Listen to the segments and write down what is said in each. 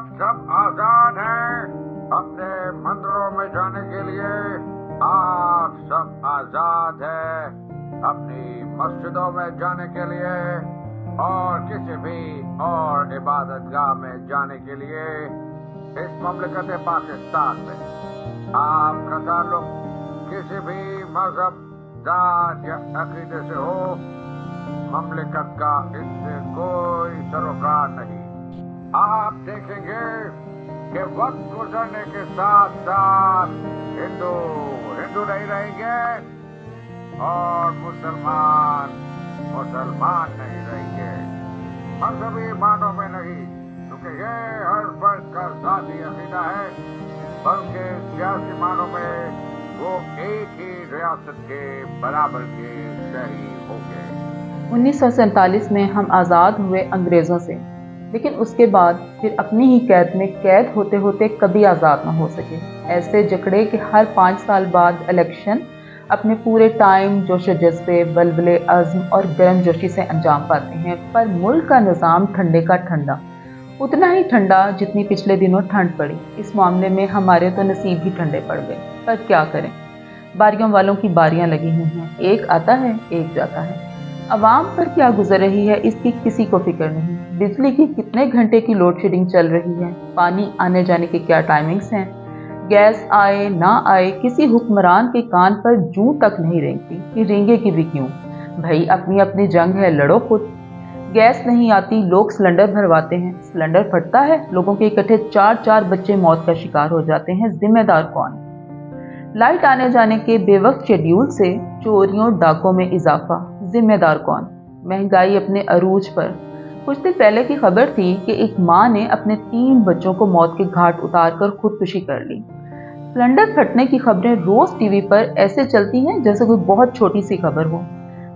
आप सब आजाद हैं अपने मंदिरों में जाने के लिए। आप सब आजाद हैं अपनी मस्जिदों में जाने के लिए और किसी भी और इबादतगाह में जाने के लिए। इस ममलकत पाकिस्तान में आपका ताल्लुक किसी भी मजहब, जात या अकीदे से हो, ममलकत का इससे कोई सरोकार नहीं। आप देखेंगे कि वक्त गुजरने के साथ साथ हिंदू हिंदू नहीं रहेंगे और मुसलमान मुसलमान नहीं रहेंगे। मजहबी मानों में नहीं, क्योंकि ये हर फर्द का ज़ाती अकीदा है, बल्कि सियासी मानों में वो एक ही रियासत के बराबर के शहरी होंगे। 1947 में हम आज़ाद हुए अंग्रेज़ों से, लेकिन उसके बाद फिर अपनी ही कैद में कैद होते होते कभी आज़ाद ना हो सके। ऐसे जकड़े कि हर 5 साल बाद इलेक्शन अपने पूरे टाइम जोश जज्बे, बलबले अज़्म और गर्मजोशी से अंजाम पाते हैं, पर मुल्क का निज़ाम ठंडे का ठंडा, उतना ही ठंडा जितनी पिछले दिनों ठंड पड़ी। इस मामले में हमारे तो नसीब ही ठंडे पड़ गए, पर क्या करें, बारियों वालों की बारियां लगी हुई हैं, एक आता है एक जाता है। अवाम पर क्या गुजर रही है इसकी किसी को फिक्र नहीं। बिजली की कितने घंटे की लोड शेडिंग चल रही है, पानी आने जाने के क्या टाइमिंग्स हैं, गैस आए ना आए किसी हुक्मरान के कान पर जूं तक नहीं रेंगती कि रेंगे की भी क्यों। भाई अपनी अपनी जंग है, लड़ो खुद। गैस नहीं आती, लोग सिलेंडर भरवाते हैं, सिलेंडर फटता है, लोगों के इकट्ठे 4-4 बच्चे मौत का शिकार हो जाते हैं, जिम्मेदार कौन। लाइट आने जाने के बेवक्त शेड्यूल से चोरियों डाकों में इजाफा, जिम्मेदार कौन। महंगाई अपने अरूज पर। कुछ दिन पहले की खबर थी कि एक माँ ने अपने 3 बच्चों को मौत के घाट उतारकर खुदकुशी कर ली। सिलेंडर फटने की खबरें रोज टीवी पर ऐसे चलती हैं जैसे कोई बहुत छोटी सी खबर हो।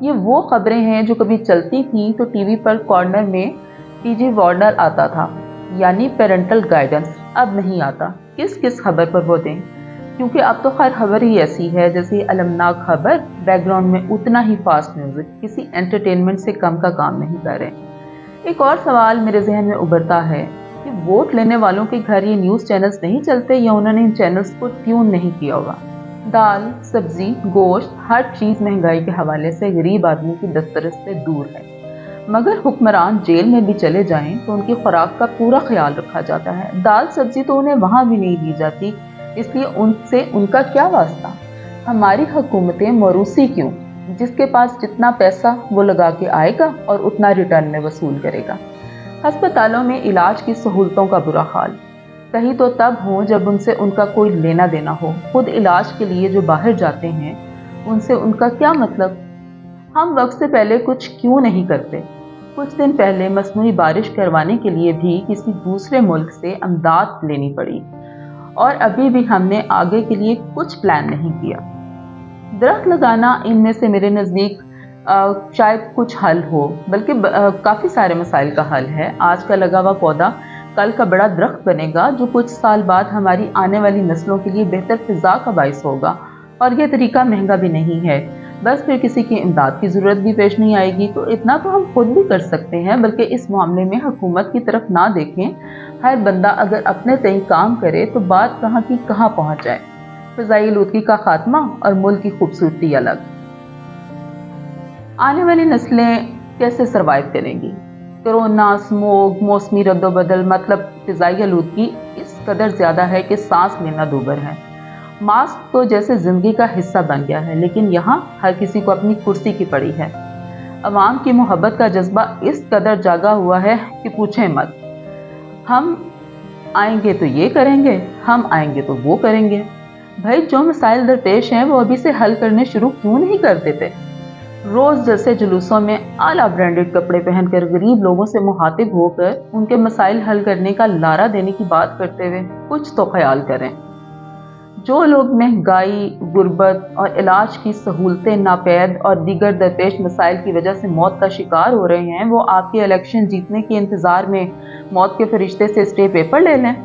ये वो खबरें हैं जो कभी चलती थी तो टीवी पर कॉर्नर में पीजी वार्नर आता था, यानी पेरेंटल गाइडेंस। अब नहीं आता। किस किस खबर पर वो दें, क्योंकि अब तो हर खबर ही ऐसी है जैसे अलमनाक खबर, बैकग्राउंड में उतना ही फास्ट म्यूजिक, किसी एंटरटेनमेंट से कम का काम नहीं कर रहे। एक और सवाल मेरे जहन में उभरता है कि वोट लेने वालों के घर ये न्यूज़ चैनल्स नहीं चलते या उन्होंने इन चैनल्स को ट्यून नहीं किया होगा। दाल, सब्जी, गोश्त, हर चीज़ महंगाई के हवाले से गरीब आदमी की दस्तरस से दूर है, मगर हुक्मरान जेल में भी चले जाएं तो उनकी खुराक का पूरा ख्याल रखा जाता है। दाल सब्जी तो उन्हें वहाँ भी नहीं दी जाती, इसलिए उनसे उनका क्या वास्ता। हमारी हुकूमतें मरूसी क्यों, जिसके पास जितना पैसा वो लगा के आएगा और उतना रिटर्न में वसूल करेगा। अस्पतालों में इलाज की सहूलतों का बुरा हाल, कहीं तो तब हो जब उनसे उनका कोई लेना देना हो। खुद इलाज के लिए जो बाहर जाते हैं उनसे उनका क्या मतलब। हम वक्त से पहले कुछ क्यों नहीं करते। कुछ दिन पहले मसनूई बारिश करवाने के लिए भी किसी दूसरे मुल्क से अमदाद लेनी पड़ी और अभी भी हमने आगे के लिए कुछ प्लान नहीं किया। दरख्त लगाना इनमें से मेरे नज़दीक शायद कुछ हल हो, बल्कि काफ़ी सारे मसाइल का हल है। आज का लगा हुआ पौधा कल का बड़ा दरख्त बनेगा जो कुछ साल बाद हमारी आने वाली नस्लों के लिए बेहतर फिजा का बाइस होगा। और यह तरीका महंगा भी नहीं है, बस फिर किसी की इमदाद की ज़रूरत भी पेश नहीं आएगी। तो इतना तो हम खुद भी कर सकते हैं, बल्कि इस मामले में हुकूमत की तरफ ना देखें। हर बंदा अगर अपने तय काम करे तो बात कहाँ की कहाँ पहुँच जाए। फ़िज़ाई आलूदगी का खात्मा और मुल्क की खूबसूरती अलग। आने वाली नस्लें कैसे सरवाइव करेंगी। कोरोना, स्मोक, मौसमी रद्दोबदल, मतलब फ़िज़ाई आलूदगी इस कदर ज़्यादा है कि सांस लेना दूभर है। मास्क तो जैसे ज़िंदगी का हिस्सा बन गया है, लेकिन यहाँ हर किसी को अपनी कुर्सी की पड़ी है। अवाम की मोहब्बत का जज्बा इस कदर जागा हुआ है कि पूछें मत। हम आएंगे तो ये करेंगे, हम आएंगे तो वो करेंगे। भाई जो मसाइल दरपेश हैं वो अभी से हल करने शुरू क्यों नहीं कर देते। रोज़ जैसे जुलूसों में आला ब्रांडेड कपड़े पहनकर गरीब लोगों से मुखातिब होकर उनके मसाइल हल करने का लारा देने की बात करते हुए कुछ तो ख्याल करें। जो लोग महंगाई, गुर्बत और इलाज की सहूलतें नापैद और दीगर दरपेश मसाइल की वजह से मौत का शिकार हो रहे हैं, वो आपके इलेक्शन जीतने के इंतज़ार में मौत के फरिश्ते से स्टे पेपर ले लें।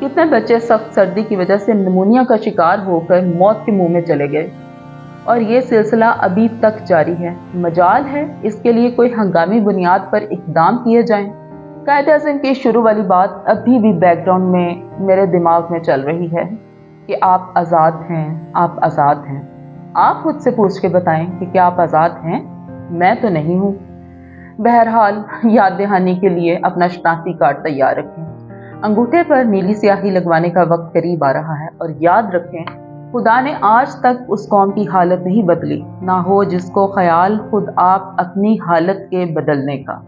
कितने बच्चे सख्त सर्दी की वजह से निमोनिया का शिकार होकर मौत के मुंह में चले गए और ये सिलसिला अभी तक जारी है। मजाल है इसके लिए कोई हंगामी बुनियाद पर इक़दाम किए जाएं। قائد اعظم کی شروع والی بات ابھی بھی بیک گراؤنڈ میں میرے دماغ میں چل رہی ہے کہ آپ آزاد ہیں، آپ آزاد ہیں۔ آپ خود سے پوچھ کے بتائیں کہ کیا آپ آزاد ہیں؟ میں تو نہیں ہوں۔ بہرحال یاد دہانی کے لیے اپنا شناختی کارڈ تیار رکھیں، انگوٹھے پر نیلی سیاہی لگوانے کا وقت قریب آ رہا ہے، اور یاد رکھیں خدا نے آج تک اس قوم کی حالت نہیں بدلی، نہ ہو جس کو خیال خود آپ اپنی حالت کے بدلنے کا۔